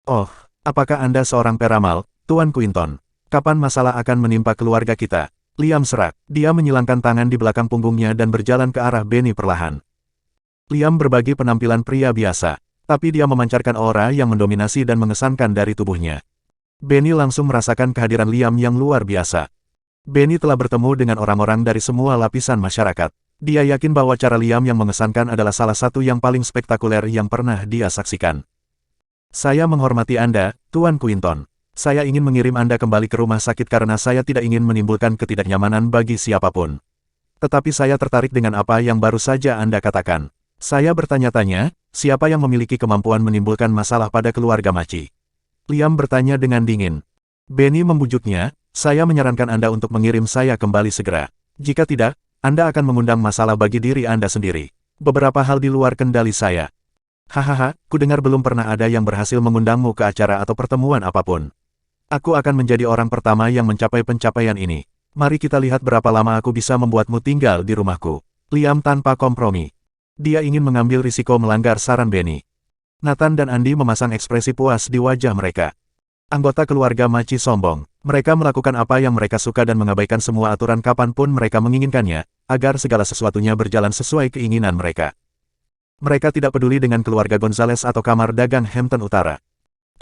Oh, apakah Anda seorang peramal, Tuan Quinton? Kapan masalah akan menimpa keluarga kita? Liam serak. Dia menyilangkan tangan di belakang punggungnya dan berjalan ke arah Benny perlahan. Liam berbagi penampilan pria biasa, tapi dia memancarkan aura yang mendominasi dan mengesankan dari tubuhnya. Benny langsung merasakan kehadiran Liam yang luar biasa. Benny telah bertemu dengan orang-orang dari semua lapisan masyarakat. Dia yakin bahwa cara Liam yang mengesankan adalah salah satu yang paling spektakuler yang pernah dia saksikan. Saya menghormati Anda, Tuan Quinton. Saya ingin mengirim Anda kembali ke rumah sakit karena saya tidak ingin menimbulkan ketidaknyamanan bagi siapapun. Tetapi saya tertarik dengan apa yang baru saja Anda katakan. Saya bertanya-tanya, siapa yang memiliki kemampuan menimbulkan masalah pada keluarga Maci? Liam bertanya dengan dingin. Benny membujuknya, saya menyarankan Anda untuk mengirim saya kembali segera. Jika tidak, Anda akan mengundang masalah bagi diri Anda sendiri. Beberapa hal di luar kendali saya. Hahaha, kudengar belum pernah ada yang berhasil mengundangmu ke acara atau pertemuan apapun. Aku akan menjadi orang pertama yang mencapai pencapaian ini. Mari kita lihat berapa lama aku bisa membuatmu tinggal di rumahku. Liam tanpa kompromi. Dia ingin mengambil risiko melanggar saran Benny. Nathan dan Andy memasang ekspresi puas di wajah mereka. Anggota keluarga Maci sombong. Mereka melakukan apa yang mereka suka dan mengabaikan semua aturan kapanpun mereka menginginkannya, agar segala sesuatunya berjalan sesuai keinginan mereka. Mereka tidak peduli dengan keluarga Gonzales atau Kamar Dagang Hampton Utara.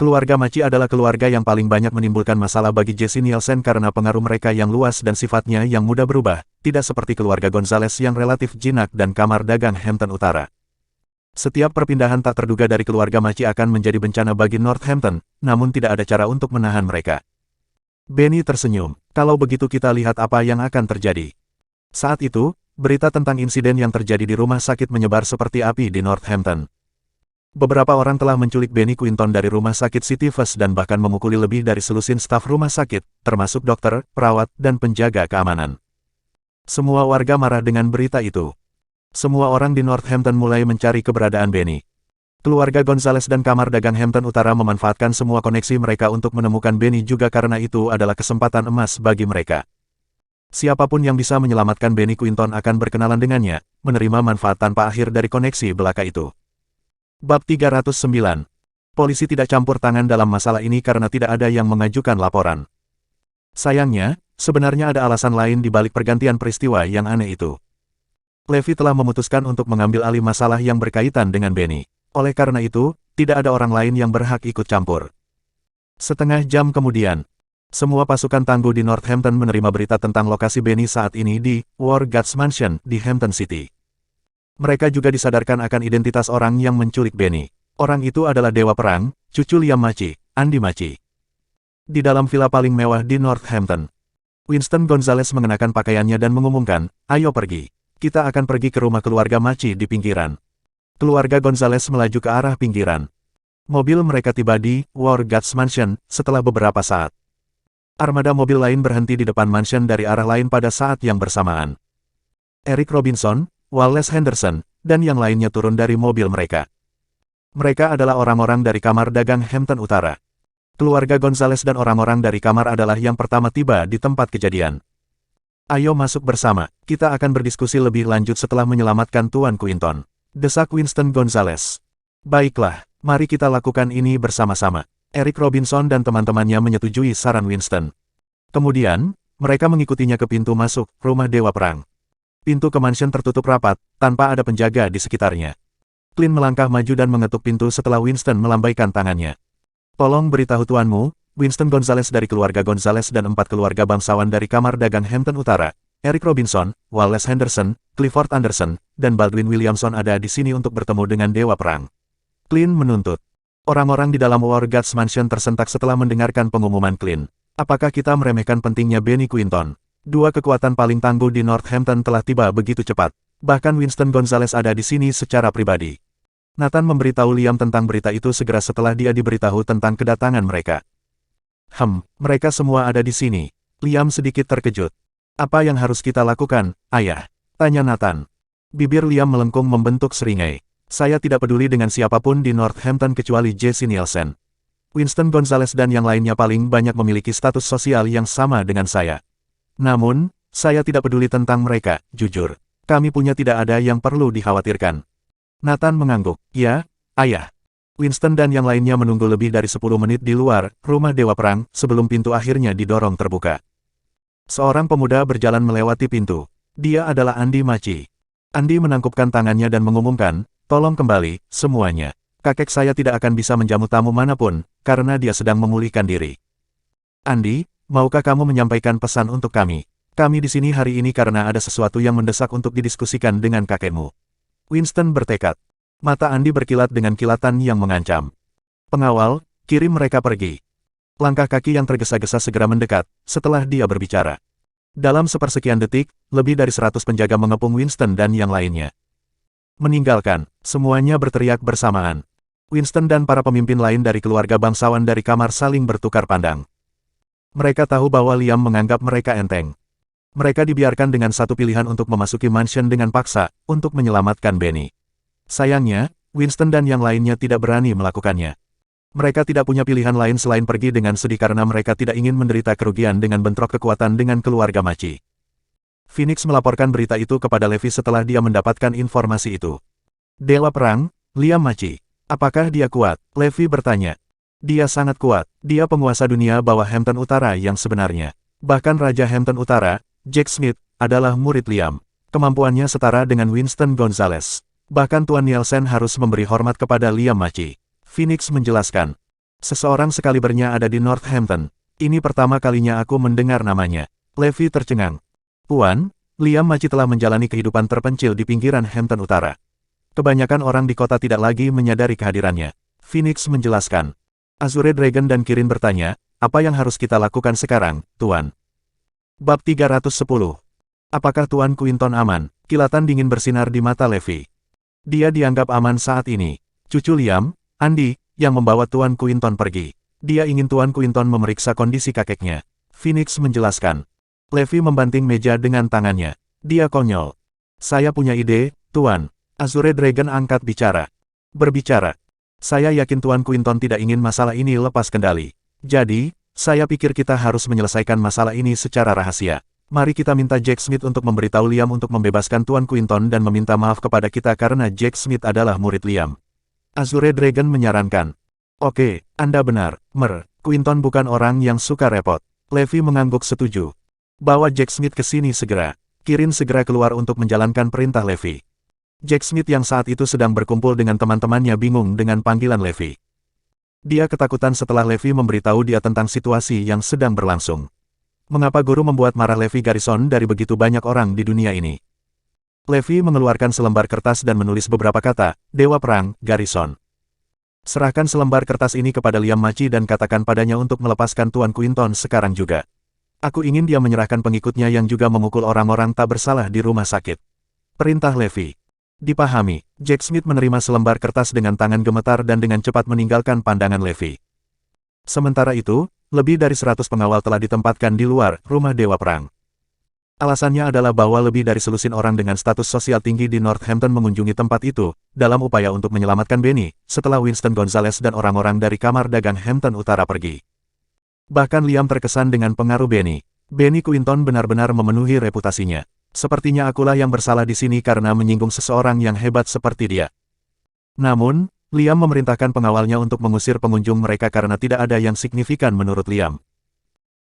Keluarga Maci adalah keluarga yang paling banyak menimbulkan masalah bagi Jesse Nielsen karena pengaruh mereka yang luas dan sifatnya yang mudah berubah, tidak seperti keluarga Gonzales yang relatif jinak dan Kamar Dagang Hampton Utara. Setiap perpindahan tak terduga dari keluarga Maci akan menjadi bencana bagi Northampton, namun tidak ada cara untuk menahan mereka. Benny tersenyum. Kalau begitu kita lihat apa yang akan terjadi. Saat itu, berita tentang insiden yang terjadi di rumah sakit menyebar seperti api di Northampton. Beberapa orang telah menculik Benny Quinton dari rumah sakit City First dan bahkan memukuli lebih dari selusin staf rumah sakit, termasuk dokter, perawat, dan penjaga keamanan. Semua warga marah dengan berita itu. Semua orang di Northampton mulai mencari keberadaan Benny. Keluarga Gonzales dan Kamar Dagang Hampton Utara memanfaatkan semua koneksi mereka untuk menemukan Benny juga karena itu adalah kesempatan emas bagi mereka. Siapapun yang bisa menyelamatkan Benny Quinton akan berkenalan dengannya, menerima manfaat tanpa akhir dari koneksi belaka itu. Bab 309. Polisi tidak campur tangan dalam masalah ini karena tidak ada yang mengajukan laporan. Sayangnya, sebenarnya ada alasan lain di balik pergantian peristiwa yang aneh itu. Levi telah memutuskan untuk mengambil alih masalah yang berkaitan dengan Benny. Oleh karena itu, tidak ada orang lain yang berhak ikut campur. Setengah jam kemudian, semua pasukan tangguh di Northampton menerima berita tentang lokasi Benny saat ini di War God's Mansion di Hampton City. Mereka juga disadarkan akan identitas orang yang menculik Benny. Orang itu adalah Dewa Perang, cucu Liam Maci, Andy Maci. Di dalam villa paling mewah di Northampton, Winston Gonzales mengenakan pakaiannya dan mengumumkan, "Ayo pergi. Kita akan pergi ke rumah keluarga Maci di pinggiran." Keluarga Gonzales melaju ke arah pinggiran. Mobil mereka tiba di War God's Mansion setelah beberapa saat. Armada mobil lain berhenti di depan mansion dari arah lain pada saat yang bersamaan. Eric Robinson, Wallace Henderson, dan yang lainnya turun dari mobil mereka. Mereka adalah orang-orang dari Kamar Dagang Hampton Utara. Keluarga Gonzales dan orang-orang dari kamar adalah yang pertama tiba di tempat kejadian. "Ayo masuk bersama, kita akan berdiskusi lebih lanjut setelah menyelamatkan Tuan Quinton," desak Winston Gonzales. "Baiklah, mari kita lakukan ini bersama-sama." Eric Robinson dan teman-temannya menyetujui saran Winston. Kemudian, Mereka mengikutinya ke pintu masuk rumah Dewa Perang. Pintu ke mansion tertutup rapat, tanpa ada penjaga di sekitarnya. Clint melangkah maju dan mengetuk pintu setelah Winston melambaikan tangannya. Tolong beritahu tuanmu, Winston Gonzales dari keluarga Gonzales dan 4 keluarga bangsawan dari kamar dagang Hampton Utara, Eric Robinson, Wallace Henderson, Clifford Anderson, dan Baldwin Williamson ada di sini untuk bertemu dengan Dewa Perang. Clint menuntut. Orang-orang di dalam War Gods Mansion tersentak setelah mendengarkan pengumuman Clint. Apakah kita meremehkan pentingnya Benny Quinton? 2 kekuatan paling tangguh di Northampton telah tiba begitu cepat. Bahkan Winston Gonzales ada di sini secara pribadi. Nathan memberitahu Liam tentang berita itu segera setelah dia diberitahu tentang kedatangan mereka. Mereka semua ada di sini. Liam sedikit terkejut. Apa yang harus kita lakukan, ayah? Tanya Nathan. Bibir Liam melengkung membentuk seringai. Saya tidak peduli dengan siapapun di Northampton kecuali Jesse Nielsen. Winston Gonzales dan yang lainnya paling banyak memiliki status sosial yang sama dengan saya. Namun, saya tidak peduli tentang mereka, jujur. Kami punya tidak ada yang perlu dikhawatirkan. Nathan mengangguk. Ya, ayah. Winston dan yang lainnya menunggu lebih dari 10 menit di luar rumah Dewa Perang sebelum pintu akhirnya didorong terbuka. Seorang pemuda berjalan melewati pintu. Dia adalah Andy Maci. Andy menangkupkan tangannya dan mengumumkan, tolong kembali, semuanya. Kakek saya tidak akan bisa menjamu tamu manapun, karena dia sedang memulihkan diri. Andy, maukah kamu menyampaikan pesan untuk kami? Kami di sini hari ini karena ada sesuatu yang mendesak untuk didiskusikan dengan kakekmu. Winston bertekad. Mata Andy berkilat dengan kilatan yang mengancam. Pengawal, kirim mereka pergi. Langkah kaki yang tergesa-gesa segera mendekat, setelah dia berbicara. Dalam sepersekian detik, lebih dari 100 penjaga mengepung Winston dan yang lainnya. Meninggalkan, semuanya berteriak bersamaan. Winston dan para pemimpin lain dari keluarga bangsawan dari kamar saling bertukar pandang. Mereka tahu bahwa Liam menganggap mereka enteng. Mereka dibiarkan dengan satu pilihan untuk memasuki mansion dengan paksa, untuk menyelamatkan Benny. Sayangnya, Winston dan yang lainnya tidak berani melakukannya. Mereka tidak punya pilihan lain selain pergi dengan sedih karena mereka tidak ingin menderita kerugian dengan bentrok kekuatan dengan keluarga Maci. Phoenix melaporkan berita itu kepada Levi setelah dia mendapatkan informasi itu. Dewa Perang, Liam Maci. Apakah dia kuat? Levi bertanya. Dia sangat kuat. Dia penguasa dunia bawah Hampton Utara yang sebenarnya. Bahkan Raja Hampton Utara, Jack Smith, adalah murid Liam. Kemampuannya setara dengan Winston Gonzales. Bahkan Tuan Nielsen harus memberi hormat kepada Liam Maci. Phoenix menjelaskan. Seseorang sekalibernya ada di Northampton. Ini pertama kalinya aku mendengar namanya. Levi tercengang. Tuan, Liam Maci telah menjalani kehidupan terpencil di pinggiran Hampton Utara. Kebanyakan orang di kota tidak lagi menyadari kehadirannya. Phoenix menjelaskan. Azure Dragon dan Kirin bertanya, apa yang harus kita lakukan sekarang, Tuan? Bab 310. Apakah Tuan Quinton aman? Kilatan dingin bersinar di mata Levi. Dia dianggap aman saat ini. Cucu Liam, Andy, yang membawa Tuan Quinton pergi. Dia ingin Tuan Quinton memeriksa kondisi kakeknya. Phoenix menjelaskan. Levi membanting meja dengan tangannya. Dia konyol. Saya punya ide, Tuan. Azure Dragon angkat bicara. Berbicara. Saya yakin Tuan Quinton tidak ingin masalah ini lepas kendali. Jadi, saya pikir kita harus menyelesaikan masalah ini secara rahasia. Mari kita minta Jack Smith untuk memberitahu Liam untuk membebaskan Tuan Quinton dan meminta maaf kepada kita karena Jack Smith adalah murid Liam. Azure Dragon menyarankan. Oke, Anda benar, Mer. Quinton bukan orang yang suka repot. Levi mengangguk setuju. Bawa Jack Smith ke sini segera. Kirin segera keluar untuk menjalankan perintah Levi. Jack Smith yang saat itu sedang berkumpul dengan teman-temannya bingung dengan panggilan Levi. Dia ketakutan setelah Levi memberitahu dia tentang situasi yang sedang berlangsung. Mengapa guru membuat marah Levi Garrison dari begitu banyak orang di dunia ini? Levi mengeluarkan selembar kertas dan menulis beberapa kata, Dewa Perang, Garrison. Serahkan selembar kertas ini kepada Liam Maci dan katakan padanya untuk melepaskan Tuan Quinton sekarang juga. Aku ingin dia menyerahkan pengikutnya yang juga memukul orang-orang tak bersalah di rumah sakit. Perintah Levi. Dipahami, Jack Smith menerima selembar kertas dengan tangan gemetar dan dengan cepat meninggalkan pandangan Levi. Sementara itu, lebih dari 100 pengawal telah ditempatkan di luar rumah Dewa Perang. Alasannya adalah bahwa lebih dari selusin orang dengan status sosial tinggi di Northampton mengunjungi tempat itu, dalam upaya untuk menyelamatkan Benny, setelah Winston Gonzales dan orang-orang dari kamar dagang Hampton Utara pergi. Bahkan Liam terkesan dengan pengaruh Benny. Benny Quinton benar-benar memenuhi reputasinya. Sepertinya akulah yang bersalah di sini karena menyinggung seseorang yang hebat seperti dia. Namun, Liam memerintahkan pengawalnya untuk mengusir pengunjung mereka karena tidak ada yang signifikan menurut Liam.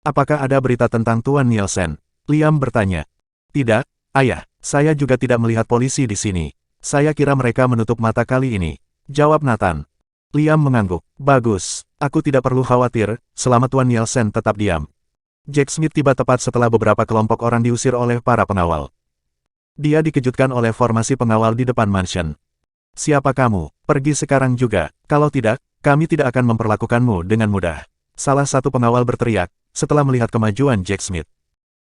Apakah ada berita tentang Tuan Nielsen? Liam bertanya. Tidak, ayah. Saya juga tidak melihat polisi di sini. Saya kira mereka menutup mata kali ini. Jawab Nathan. Liam mengangguk. Bagus. Aku tidak perlu khawatir, selama Tuan Nielsen tetap diam. Jack Smith tiba tepat setelah beberapa kelompok orang diusir oleh para pengawal. Dia dikejutkan oleh formasi pengawal di depan mansion. Siapa kamu? Pergi sekarang juga. Kalau tidak, kami tidak akan memperlakukanmu dengan mudah. Salah satu pengawal berteriak, setelah melihat kemajuan Jack Smith.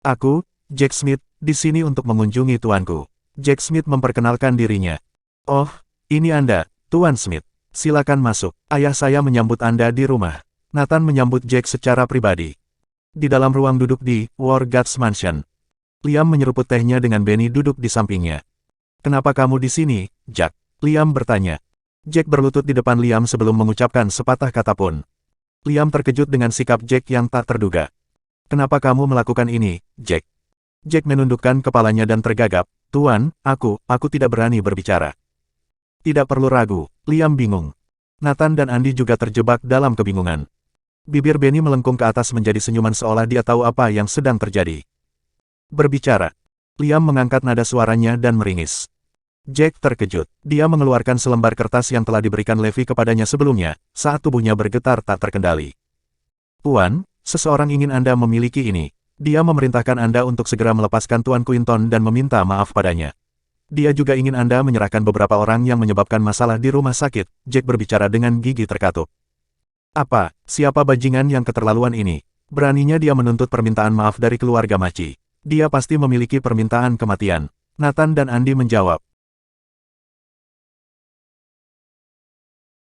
Aku, Jack Smith, di sini untuk mengunjungi tuanku. Jack Smith memperkenalkan dirinya. Oh, ini Anda, Tuan Smith. Silakan masuk. Ayah saya menyambut Anda di rumah. Nathan menyambut Jack secara pribadi. Di dalam ruang duduk di War Gods Mansion. Liam menyeruput tehnya dengan Benny duduk di sampingnya. Kenapa kamu di sini, Jack? Liam bertanya. Jack berlutut di depan Liam sebelum mengucapkan sepatah kata pun. Liam terkejut dengan sikap Jack yang tak terduga. Kenapa kamu melakukan ini, Jack? Jack menundukkan kepalanya dan tergagap. Tuan, aku tidak berani berbicara. Tidak perlu ragu, Liam bingung. Nathan dan Andy juga terjebak dalam kebingungan. Bibir Benny melengkung ke atas menjadi senyuman seolah dia tahu apa yang sedang terjadi. Berbicara. Liam mengangkat nada suaranya dan meringis. Jack terkejut. Dia mengeluarkan selembar kertas yang telah diberikan Levi kepadanya sebelumnya, saat tubuhnya bergetar tak terkendali. Tuan, seseorang ingin Anda memiliki ini. Dia memerintahkan Anda untuk segera melepaskan Tuan Quinton dan meminta maaf padanya. Dia juga ingin Anda menyerahkan beberapa orang yang menyebabkan masalah di rumah sakit. Jack berbicara dengan gigi terkatup. Apa? Siapa bajingan yang keterlaluan ini? Beraninya dia menuntut permintaan maaf dari keluarga Maci. Dia pasti memiliki permintaan kematian. Nathan dan Andy menjawab.